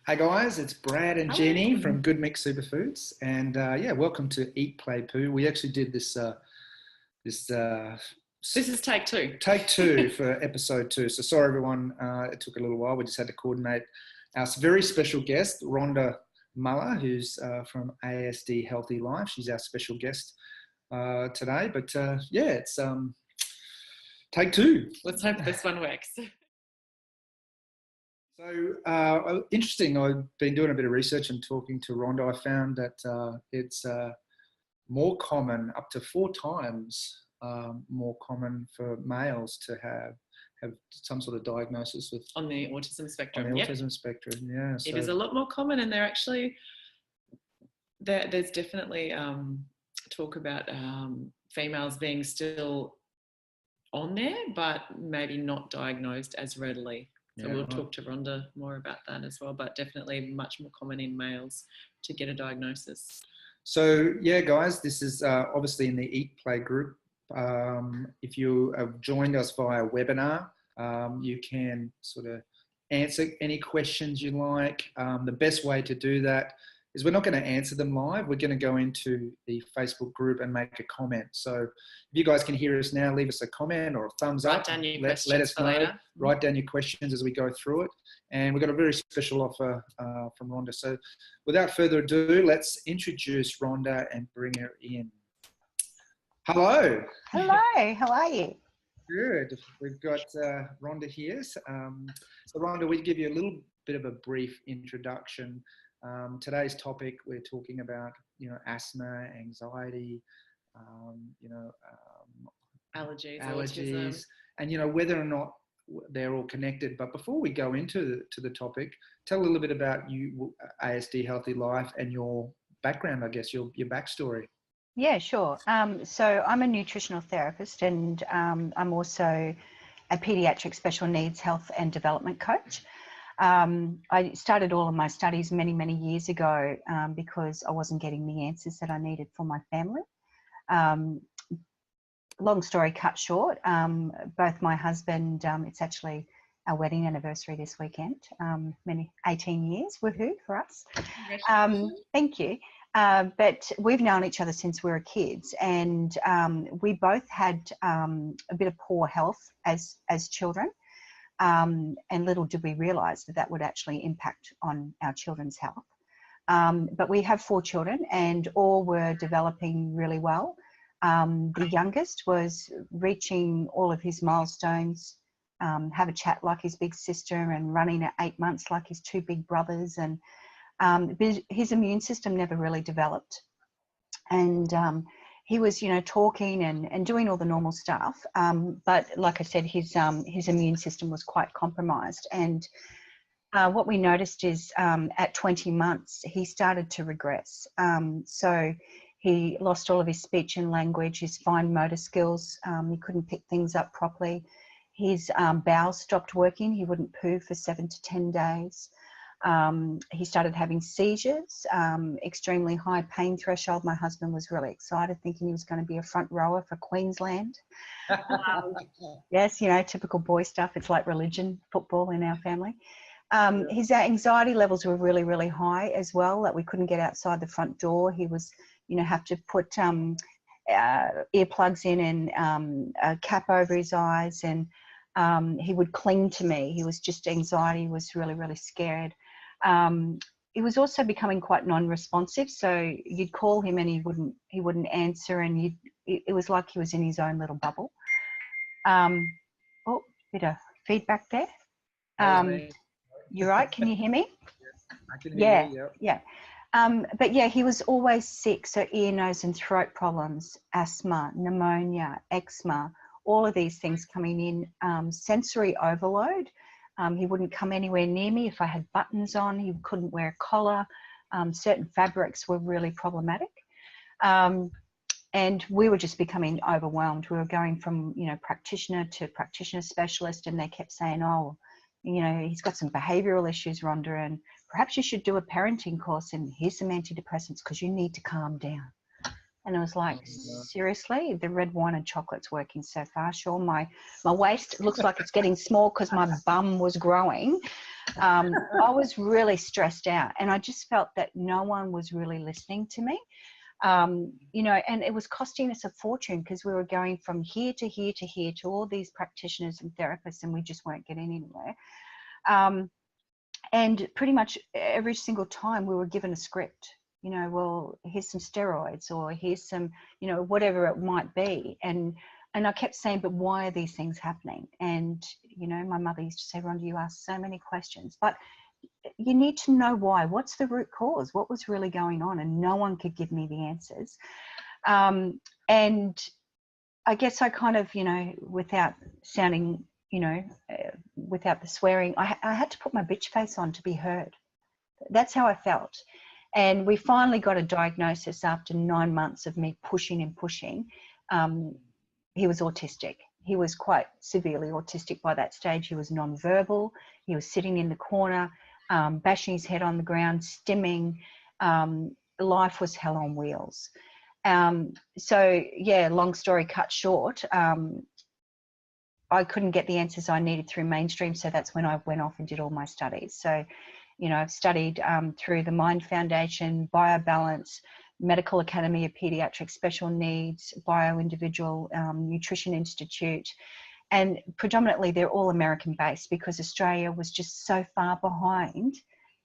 Hey guys, it's Brad and Hello. Jenny from Good Mix Superfoods, and welcome to Eat, Play, Poo. We actually did this This is take two. take two for episode 2. So sorry everyone, it took a little while. We just had to coordinate our very special guest, Rhonda Muller, who's from ASD Healthy Life. She's our special guest today. But it's take 2. Let's hope this one works. So interesting. I've been doing a bit of research and talking to Rhonda. I found that it's more common, up to 4 times more common for males to have some sort of diagnosis with on the autism spectrum. On the autism spectrum, yeah. So it is a lot more common, and there's definitely talk about females being still on there, but maybe not diagnosed as readily. So we'll talk to Rhonda more about that as well, but definitely much more common in males to get a diagnosis. So yeah, guys, this is obviously in the Eat Play group. If you have joined us via webinar, you can sort of answer any questions you like. The best way to do that is we're not going to answer them live. We're going to go into the Facebook group and make a comment. So if you guys can hear us now, leave us a comment or a thumbs up. Let us know. Later. Write down your questions as we go through it. And we've got a very special offer from Rhonda. So without further ado, let's introduce Rhonda and bring her in. Hello. Hello, how are you? Good. We've got Rhonda here. So Rhonda, we'll give you a little bit of a brief introduction. Today's topic, we're talking about, asthma, anxiety, allergies, autism, and, whether or not they're all connected. But before we go into the topic, tell a little bit about you, ASD Healthy Life, and your background, I guess, your backstory. Yeah, sure. So I'm a nutritional therapist, and I'm also a pediatric special needs health and development coach. I started all of my studies many, many years ago because I wasn't getting the answers that I needed for my family. Long story cut short, both my husband, it's actually our wedding anniversary this weekend, 18 years, woohoo for us. Thank you. But we've known each other since we were kids, and we both had a bit of poor health as children. And little did we realise that would actually impact on our children's health. But we have 4 children, and all were developing really well. The youngest was reaching all of his milestones, have a chat like his big sister, and running at 8 months like his 2 big brothers. And his immune system never really developed. And he was, talking and doing all the normal stuff. But like I said, his immune system was quite compromised. And what we noticed is at 20 months, he started to regress. So he lost all of his speech and language, his fine motor skills. He couldn't pick things up properly. His bowels stopped working. He wouldn't poo for 7 to 10 days. He started having seizures, extremely high pain threshold. My husband was really excited, thinking he was going to be a front rower for Queensland. Yes, typical boy stuff. It's like religion, football in our family. His anxiety levels were really, really high as well, that we couldn't get outside the front door. He was, have to put earplugs in and a cap over his eyes, and he would cling to me. He was just, anxiety was really, really scared. He was also becoming quite non-responsive, so you'd call him and he wouldn't answer, and it was like he was in his own little bubble. Oh, bit of feedback there. You're right, can you hear me? Yes, I can hear you. Yeah. But yeah, he was always sick, so ear, nose and throat problems, asthma, pneumonia, eczema, all of these things coming in, sensory overload. He wouldn't come anywhere near me if I had buttons on. He couldn't wear a collar. Certain fabrics were really problematic. And we were just becoming overwhelmed. We were going from, practitioner to practitioner specialist, and they kept saying, oh, he's got some behavioural issues, Rhonda, and perhaps you should do a parenting course, and here's some antidepressants because you need to calm down. And I was like, seriously, the red wine and chocolate's working so far. Sure, my waist looks like it's getting small because my bum was growing. I was really stressed out, and I just felt that no one was really listening to me. You know, and it was costing us a fortune because we were going from here to here to here to all these practitioners and therapists, and we just weren't getting anywhere. And pretty much every single time we were given a script, you know, well, here's some steroids, or here's some, you know, whatever it might be. And I kept saying, but why are these things happening? And, you know, my mother used to say, Rhonda, you ask so many questions, but you need to know why. What's the root cause? What was really going on? And no one could give me the answers. And I guess I kind of, you know, without sounding, you know, without the swearing, I had to put my bitch face on to be heard. That's how I felt. And we finally got a diagnosis after 9 months of me pushing and pushing. He was autistic. He was quite severely autistic by that stage. He was non-verbal. He was sitting in the corner, bashing his head on the ground, stimming. Life was hell on wheels. So, yeah, long story cut short, I couldn't get the answers I needed through mainstream. So that's when I went off and did all my studies. So, you know, I've studied through the Mind Foundation, BioBalance, Medical Academy of Pediatric Special Needs, Bio-Individual Nutrition Institute, and predominantly they're all American based because Australia was just so far behind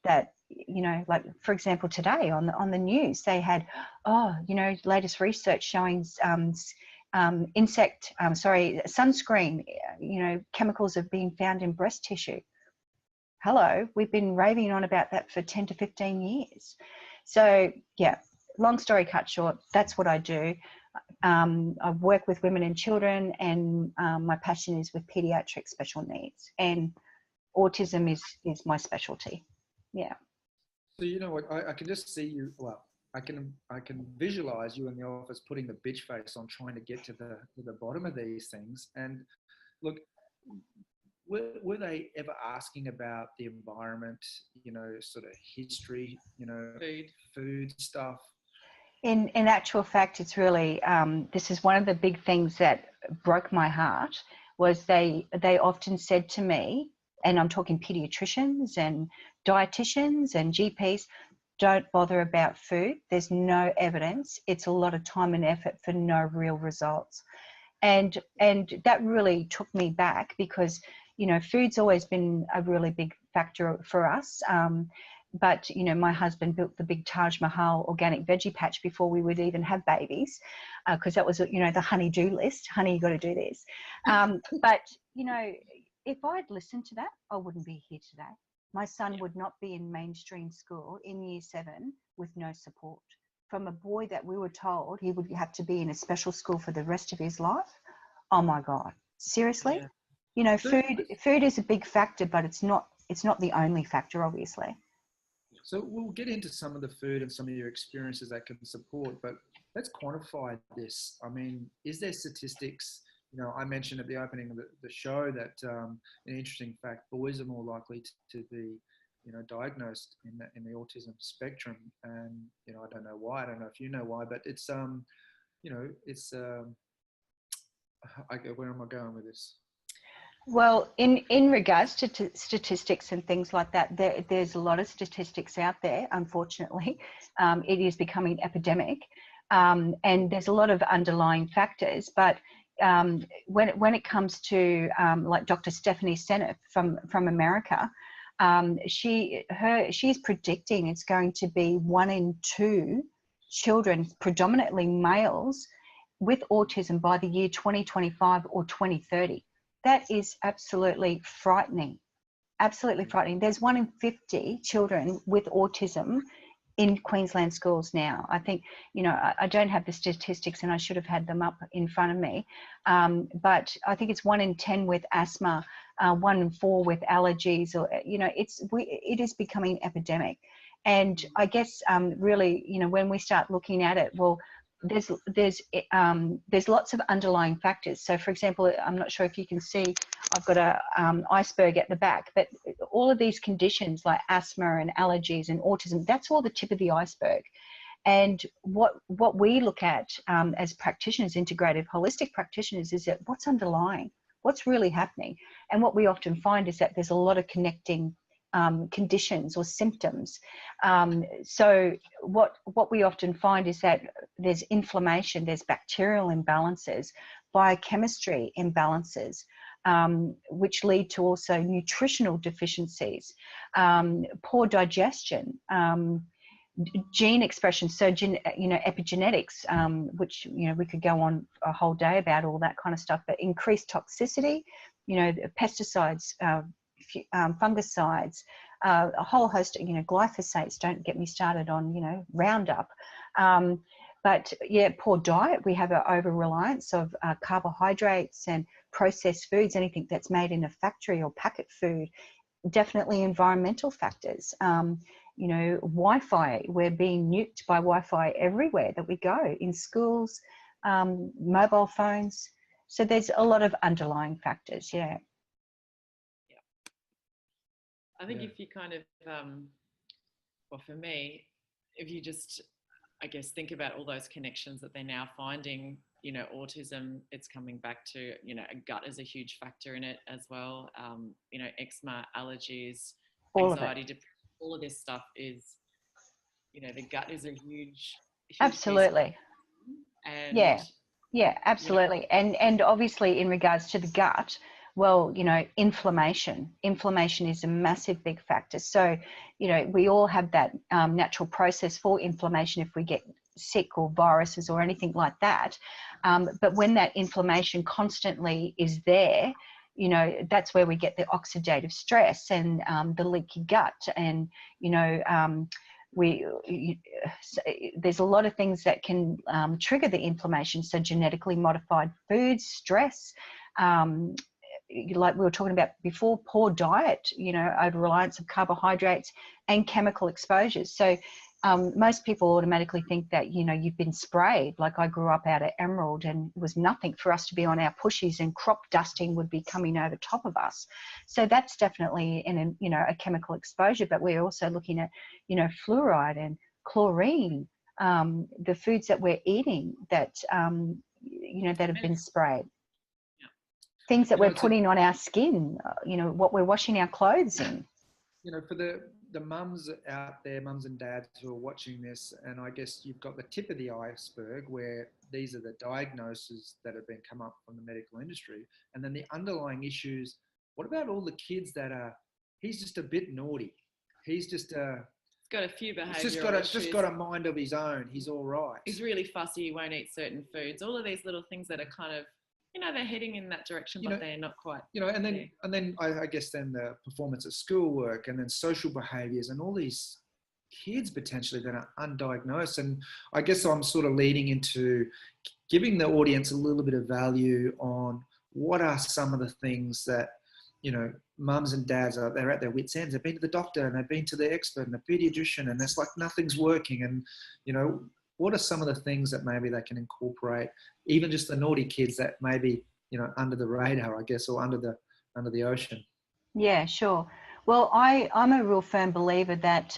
that, you know, like for example, today on the news, they had, you know, latest research showing sunscreen, you know, chemicals have been found in breast tissue. Hello, we've been raving on about that for 10 to 15 years. So yeah, long story cut short, that's what I do. I work with women and children, and my passion is with pediatric special needs, and autism is my specialty. Yeah. So you know what, I can just see you, well, I can visualize you in the office putting the bitch face on, trying to get to the bottom of these things. And look, were they ever asking about the environment, you know, sort of history, you know, food stuff? In actual fact, it's really, this is one of the big things that broke my heart, was they often said to me, and I'm talking pediatricians and dietitians and GPs, don't bother about food. There's no evidence. It's a lot of time and effort for no real results. And that really took me back because, you know, food's always been a really big factor for us. But, you know, my husband built the big Taj Mahal organic veggie patch before we would even have babies, because that was, you know, the honey-do list. Honey, you got to do this. But, you know, if I'd listened to that, I wouldn't be here today. My son would not be in mainstream school in year 7 with no support. From a boy that we were told he would have to be in a special school for the rest of his life. Oh my God, seriously? Yeah. You know, food is a big factor, but it's not the only factor, obviously. So we'll get into some of the food and some of your experiences that can support, but let's quantify this. I mean, is there statistics? You know, I mentioned at the opening of the show that an interesting fact, boys are more likely to be, you know, diagnosed in the autism spectrum. And, you know, I don't know why, I don't know if you know why, but it's, you know, it's, where am I going with this? Well, in regards to statistics and things like that, there's a lot of statistics out there, unfortunately. It is becoming epidemic, and there's a lot of underlying factors. But when it comes to like Dr. Stephanie Seneff from America, she's predicting it's going to be 1 in 2 children, predominantly males, with autism by the year 2025 or 2030. That is absolutely frightening. Absolutely frightening. There's 1 in 50 children with autism in Queensland schools now. I think, you know, I don't have the statistics and I should have had them up in front of me. But I think it's 1 in 10 with asthma, 1 in 4 with allergies, or, you know, it is becoming epidemic. And I guess really, you know, when we start looking at it, well, there's lots of underlying factors. So for example, I'm not sure if you can see, I've got a iceberg at the back, but all of these conditions like asthma and allergies and autism, that's all the tip of the iceberg. And what we look at as practitioners, integrative holistic practitioners, is that what's underlying, what's really happening. And what we often find is that there's a lot of connecting conditions or symptoms. So what we often find is that there's inflammation, there's bacterial imbalances, biochemistry imbalances, which lead to also nutritional deficiencies, poor digestion, gene expression, so epigenetics, which we could go on a whole day about all that kind of stuff, but increased toxicity, pesticides, fungicides, a whole host of glyphosates. Don't get me started on Roundup. But yeah, poor diet. We have an over reliance of carbohydrates and processed foods, anything that's made in a factory or packet food. Definitely environmental factors. Wi-Fi, we're being nuked by Wi-Fi everywhere that we go, in schools, mobile phones. So there's a lot of underlying factors, yeah. I think if you kind of, well, for me, if you just, I guess, think about all those connections that they're now finding, autism, it's coming back to, gut is a huge factor in it as well. Eczema, allergies, anxiety, depression, all of this stuff is, the gut is a huge absolutely. And yeah, absolutely. And obviously in regards to the gut, well, inflammation is a massive big factor. So, we all have that natural process for inflammation if we get sick or viruses or anything like that. But when that inflammation constantly is there, that's where we get the oxidative stress and the leaky gut. And, there's a lot of things that can trigger the inflammation. So genetically modified foods, stress, like we were talking about before, poor diet, over reliance of carbohydrates and chemical exposures. So most people automatically think that, you've been sprayed. Like I grew up out at Emerald and it was nothing for us to be on our pushies and crop dusting would be coming over top of us. So that's definitely a chemical exposure, but we're also looking at, fluoride and chlorine, the foods that we're eating that, that have been sprayed. Things that we're putting on our skin, what we're washing our clothes in. For the mums out there, mums and dads who are watching this, and I guess you've got the tip of the iceberg where these are the diagnoses that have been come up from the medical industry, and then the underlying issues. What about all the kids that he's just a bit naughty, he's just got a few behavioural just got a mind of his own, he's all right, he's really fussy, he won't eat certain foods, all of these little things that are kind of, they're heading in that direction, but they're not quite. And then I guess then the performance at schoolwork, and then social behaviours, and all these kids potentially that are undiagnosed. And I guess I'm sort of leading into giving the audience a little bit of value on what are some of the things that, mums and dads they're at their wits' ends. They've been to the doctor and they've been to the expert and the pediatrician, and it's like nothing's working. And, what are some of the things that maybe they can incorporate, even just the naughty kids that maybe, under the radar, I guess, or under the ocean? Yeah, sure. Well, I'm a real firm believer that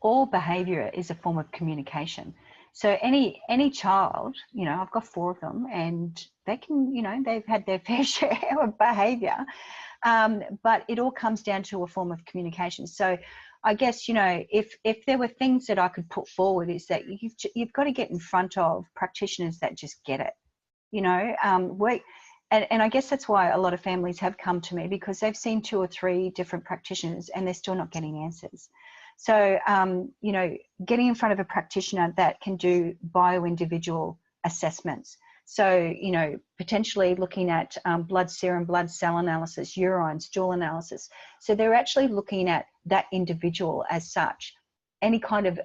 all behaviour is a form of communication. So any child, I've got 4 of them, and they can, they've had their fair share of behaviour, but it all comes down to a form of communication. So I guess, if there were things that I could put forward, is that you've got to get in front of practitioners that just get it, and I guess that's why a lot of families have come to me, because they've seen 2 or 3 different practitioners and they're still not getting answers. So, getting in front of a practitioner that can do bio-individual assessments. So, potentially looking at blood serum, blood cell analysis, urine, stool analysis. So they're actually looking at that individual as such. Any kind of,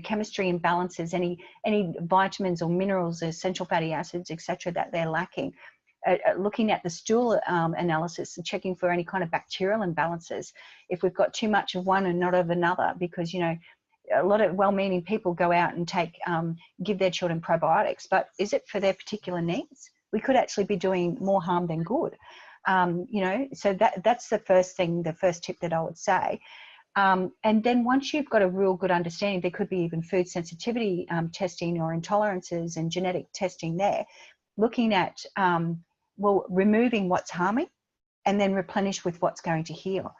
chemistry imbalances, any vitamins or minerals, essential fatty acids, etc., that they're lacking. Looking at the stool analysis and checking for any kind of bacterial imbalances. If we've got too much of one and not of another, because, a lot of well-meaning people go out and give their children probiotics, but is it for their particular needs? We could actually be doing more harm than good. So that's the first thing, the first tip that I would say. And then once you've got a real good understanding, there could be even food sensitivity testing or intolerances and genetic testing there, looking at, removing what's harming and then replenish with what's going to heal.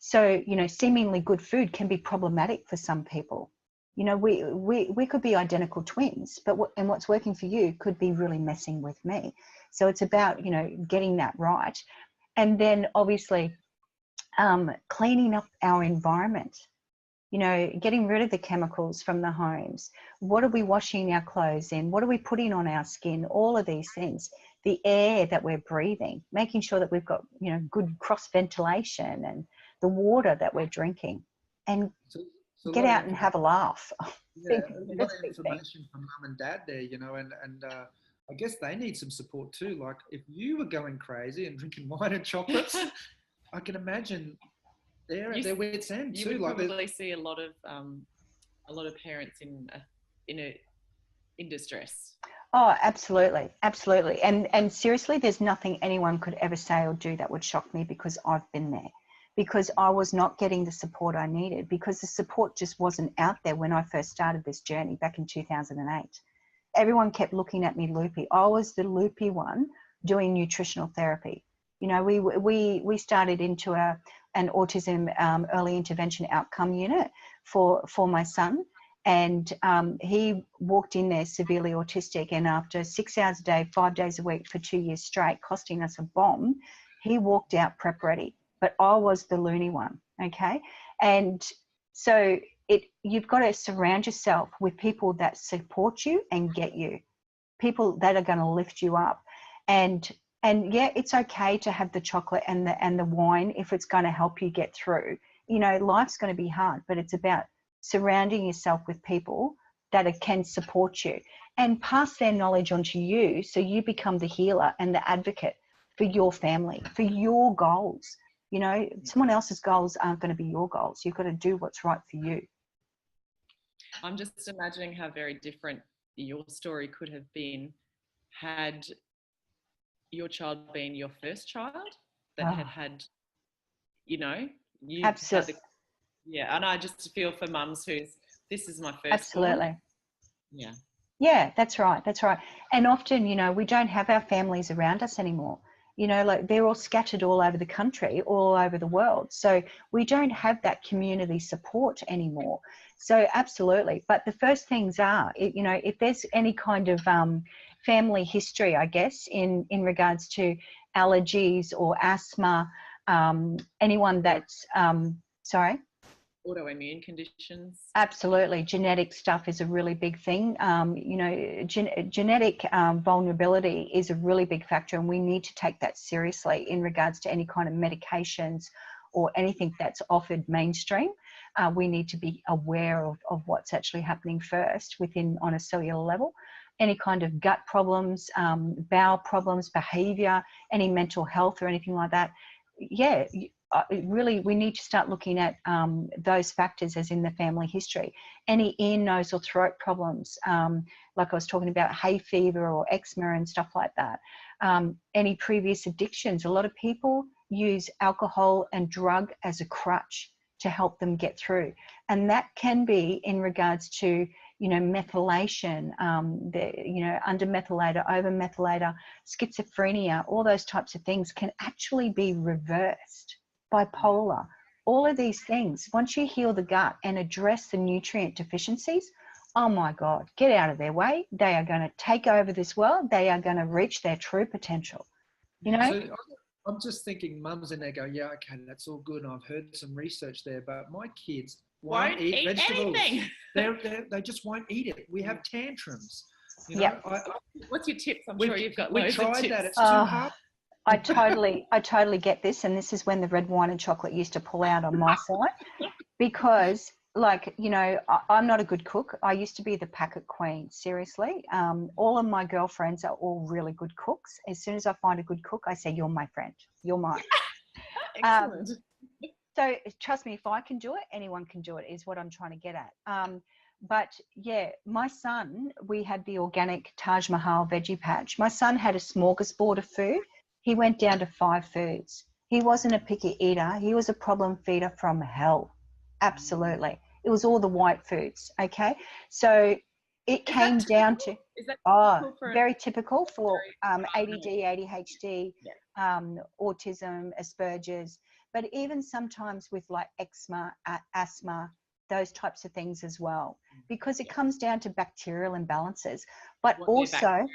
So, you know, seemingly good food can be problematic for some people. You know, we could be identical twins, but and what's working for you could be really messing with me. So it's about, you know, getting that right. And then obviously cleaning up our environment, you know, getting rid of the chemicals from the homes. What are we washing our clothes in? What are we putting on our skin? All of these things. The air that we're breathing, making sure that we've got, you know, good cross ventilation, and the water that we're drinking. And get out and have a laugh. Yeah, a lot of information from mum and dad there, you know, and I guess they need some support too. Like if you were going crazy and drinking wine and chocolates, I can imagine they're at their wits' end too. You would probably see a lot of parents in distress. Oh, absolutely, absolutely. And seriously, there's nothing anyone could ever say or do that would shock me, because I've been there. Because I was not getting the support I needed, because the support just wasn't out there when I first started this journey back in 2008. Everyone kept looking at me loopy. I was the loopy one doing nutritional therapy. You know, we started into an autism early intervention outcome unit for my son, and he walked in there severely autistic, and after 6 hours a day, 5 days a week for 2 years straight, costing us a bomb, he walked out prep ready. But I was the loony one, okay? And so you've got to surround yourself with people that support you and get you, people that are going to lift you up. And yeah, it's okay to have the chocolate and the wine if it's going to help you get through. You know, life's going to be hard, but it's about surrounding yourself with people that can support you and pass their knowledge on to you, so you become the healer and the advocate for your family, for your goals. You know, someone else's goals aren't going to be your goals. You've got to do what's right for you. I'm just imagining how very different your story could have been had your child been your first child that had, you know, you absolutely. Yeah, and I just feel for mums this is my first. Absolutely. Yeah. Yeah, that's right. That's right. And often, you know, we don't have our families around us anymore. You know, like they're all scattered all over the country, all over the world. So we don't have that community support anymore. So absolutely. But the first things are, you know, if there's any kind of family history, I guess, in regards to allergies or asthma, anyone that's, sorry? Autoimmune conditions. Absolutely. Genetic stuff is a really big thing. You know, genetic vulnerability is a really big factor, and we need to take that seriously in regards to any kind of medications or anything that's offered mainstream. We need to be aware of what's actually happening first on a cellular level. Any kind of gut problems, bowel problems, behavior, any mental health or anything like that. Yeah, really, we need to start looking at those factors as in the family history. Any ear, nose or throat problems, like I was talking about hay fever or eczema and stuff like that. Any previous addictions. A lot of people use alcohol and drug as a crutch to help them get through. And that can be in regards to, you know, methylation, you know, undermethylator, overmethylator, schizophrenia, all those types of things can actually be reversed. Bipolar, all of these things, once you heal the gut and address the nutrient deficiencies, oh my God, get out of their way. They are going to take over this world. They are going to reach their true potential. You know? So I'm just thinking mums in there go, yeah, okay, that's all good. And I've heard some research there, but my kids won't eat vegetables. Anything. They just won't eat it. We have tantrums. You know, Yep. What's your tips? I'm sure you've got we loads tried of tips. that. It's too hard. I totally get this. And this is when the red wine and chocolate used to pull out on my side, because like, you know, I'm not a good cook. I used to be the packet queen, seriously. All of my girlfriends are all really good cooks. As soon as I find a good cook, I say, you're my friend, you're mine. Excellent. So trust me, if I can do it, anyone can do it, is what I'm trying to get at. But yeah, my son, we had the organic Taj Mahal veggie patch. My son had a smorgasbord of food. He went down to 5 foods. He wasn't a picky eater. He was a problem feeder from hell. Absolutely. It was all the white foods. Okay. So it came down to, very typical for ADD, ADHD, autism, Asperger's. but even sometimes with like eczema, asthma, those types of things as well, because it comes down to bacterial imbalances, but also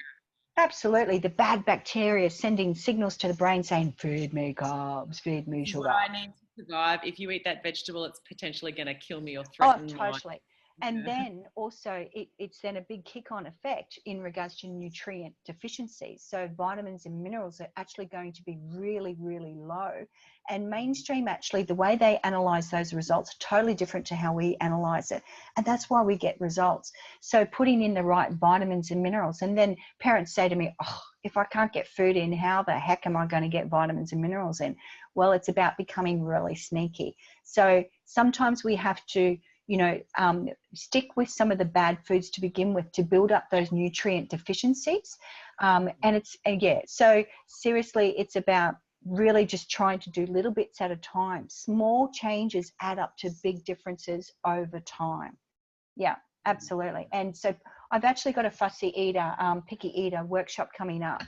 absolutely the bad bacteria sending signals to the brain saying, feed me carbs, feed me sugar. I need to survive. If you eat that vegetable, it's potentially going to kill me or threaten Oh, totally. And then also it's then a big kick-on effect in regards to nutrient deficiencies. So vitamins and minerals are actually going to be really, really low. And mainstream, actually, the way they analyze those results are totally different to how we analyze it. And that's why we get results. So putting in the right vitamins and minerals. And then parents say to me, oh, if I can't get food in, how the heck am I going to get vitamins and minerals in? Well, it's about becoming really sneaky. So sometimes we have to, stick with some of the bad foods to begin with to build up those nutrient deficiencies. So seriously, it's about really just trying to do little bits at a time. Small changes add up to big differences over time. Yeah, absolutely. And so I've actually got a fussy eater, picky eater workshop coming up.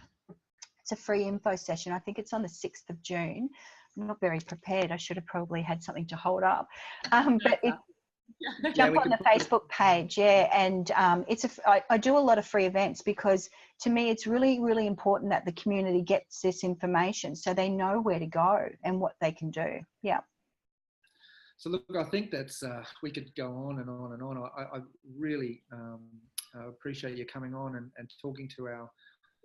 It's a free info session. I think it's on the 6th of June. I'm not very prepared. I should have probably had something to hold up. But jump on the Facebook page, and I do a lot of free events because to me it's really, really important that the community gets this information so they know where to go and what they can do. Yeah. So look, I think that's we could go on and on and on. I really appreciate you coming on and talking to our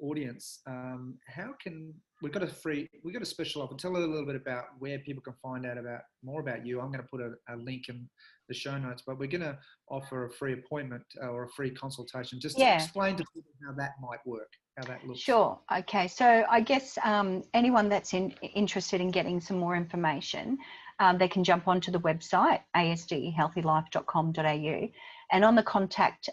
audience. How can we've got a special offer. Tell a little bit about where people can find out more about you. I'm going to put a link in the show notes, but we're going to offer a free appointment or a free consultation just to explain to people how that might work, how that looks. Sure. Okay. So I guess anyone that's interested in getting some more information, they can jump onto the website asdhealthylife.com.au, and on the contact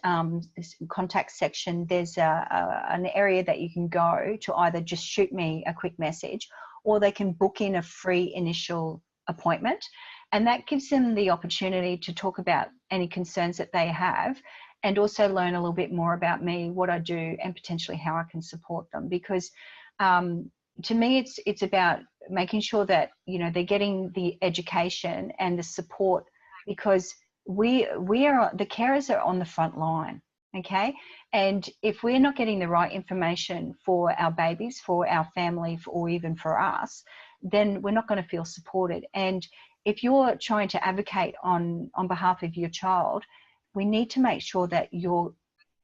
section, there's an area that you can go to either just shoot me a quick message, or they can book in a free initial appointment, and that gives them the opportunity to talk about any concerns that they have, and also learn a little bit more about me, what I do, and potentially how I can support them. Because to me, it's about making sure that they're getting the education and the support, because we are the carers are on the front line. Okay, and if we're not getting the right information for our babies, for our family, or even for us, then we're not going to feel supported. And if you're trying to advocate on behalf of your child, we need to make sure that you're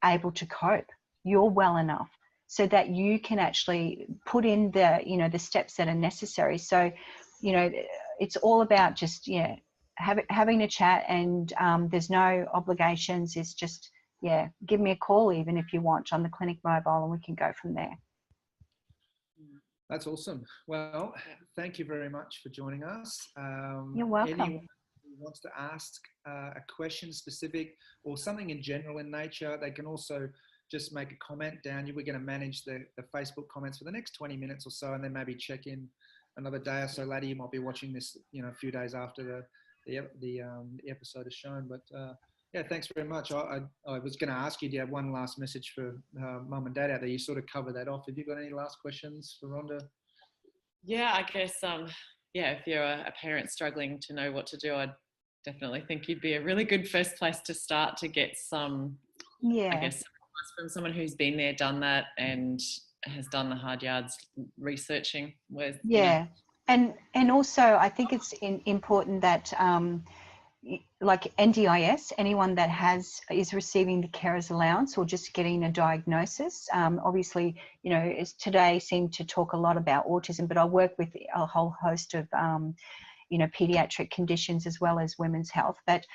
able to cope, you're well enough, so that you can actually put in the steps that are necessary. So, it's all about just, having a chat, and there's no obligations. It's just, give me a call even if you want on the clinic mobile, and we can go from there. That's awesome. Well, thank you very much for joining us. You're welcome. Anyone who wants to ask a question specific or something in general in nature, they can also just make a comment down. We're going to manage the Facebook comments for the next 20 minutes or so, and then maybe check in another day or so later. You might be watching this, a few days after the episode is shown. But thanks very much. I was going to ask you, do you have one last message for mum and dad out there? You sort of covered that off. Have you got any last questions for Rhonda? Yeah, I guess, if you're a parent struggling to know what to do, I definitely think you'd be a really good first place to start to get some, advice from someone who's been there, done that, and has done the hard yards researching. And also I think it's important that like NDIS, anyone that is receiving the carers allowance or just getting a diagnosis, obviously, today seem to talk a lot about autism, but I work with a whole host of pediatric conditions as well as women's health. But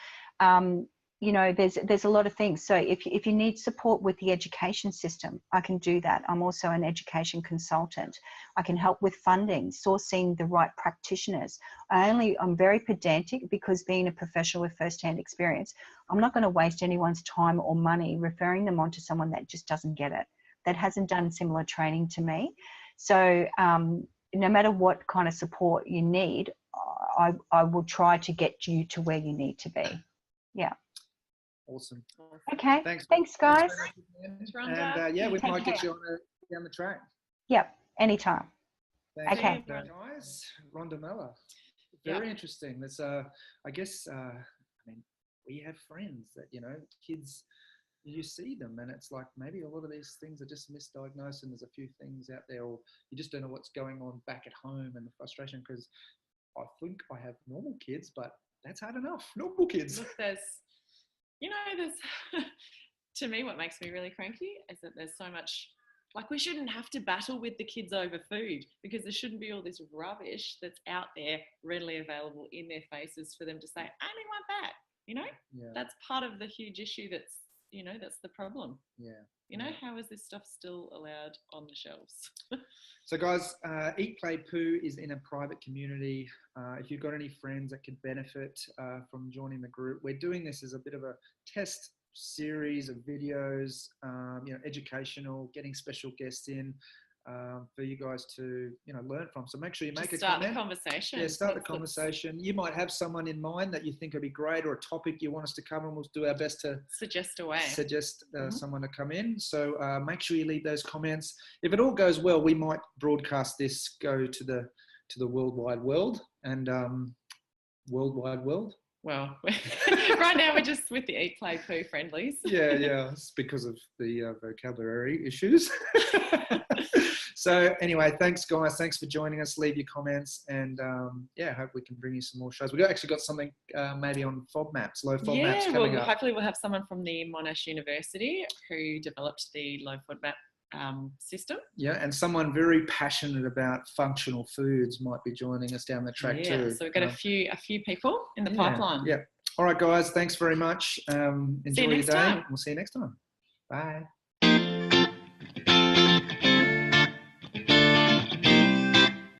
there's a lot of things. So if you need support with the education system, I can do that. I'm also an education consultant. I can help with funding, sourcing the right practitioners. I'm very pedantic, because being a professional with first-hand experience, I'm not going to waste anyone's time or money referring them on to someone that just doesn't get it, that hasn't done similar training to me. So no matter what kind of support you need, I will try to get you to where you need to be. Yeah. Awesome. Okay. Thanks guys. And we might get you down the track. Yep. Anytime. Thanks. Okay. Guys, Rhonda Muller. very interesting. That's I guess I mean, we have friends that, you know, kids, you see them and it's like maybe a lot of these things are just misdiagnosed and there's a few things out there, or you just don't know what's going on back at home, and the frustration, because I think I have normal kids, but that's hard enough. Normal kids. Look, there's to me, what makes me really cranky is that there's so much, like, we shouldn't have to battle with the kids over food, because there shouldn't be all this rubbish that's out there readily available in their faces for them to say, I only want that, you know? Yeah. That's part of the huge issue that's, you know, that's the problem. Yeah. You know, how is this stuff still allowed on the shelves? So guys, Eat, Play, Poo is in a private community. If you've got any friends that could benefit from joining the group, we're doing this as a bit of a test series of videos, you know, educational, getting special guests in for you guys to, you know, learn from. So make sure you make a comment. Start the conversation. Yeah, start the conversation. You might have someone in mind that you think would be great, or a topic you want us to cover, and we'll do our best to suggest someone to come in. So make sure you leave those comments. If it all goes well, we might broadcast this, go to the world wide world and world wide world. Well, right now we're just with the Eat, Play, Poo friendlies. Yeah, it's because of the vocabulary issues. So anyway, thanks guys. Thanks for joining us. Leave your comments, and yeah, hope we can bring you some more shows. We've actually got something maybe on FODMAPs, low FODMAPs coming up. Hopefully we'll have someone from the Monash University who developed the low FODMAP system. Yeah, and someone very passionate about functional foods might be joining us down the track too. So we've got a few people in the pipeline. Yeah. All right, guys. Thanks very much. Enjoy your day. We'll see you next time. Bye.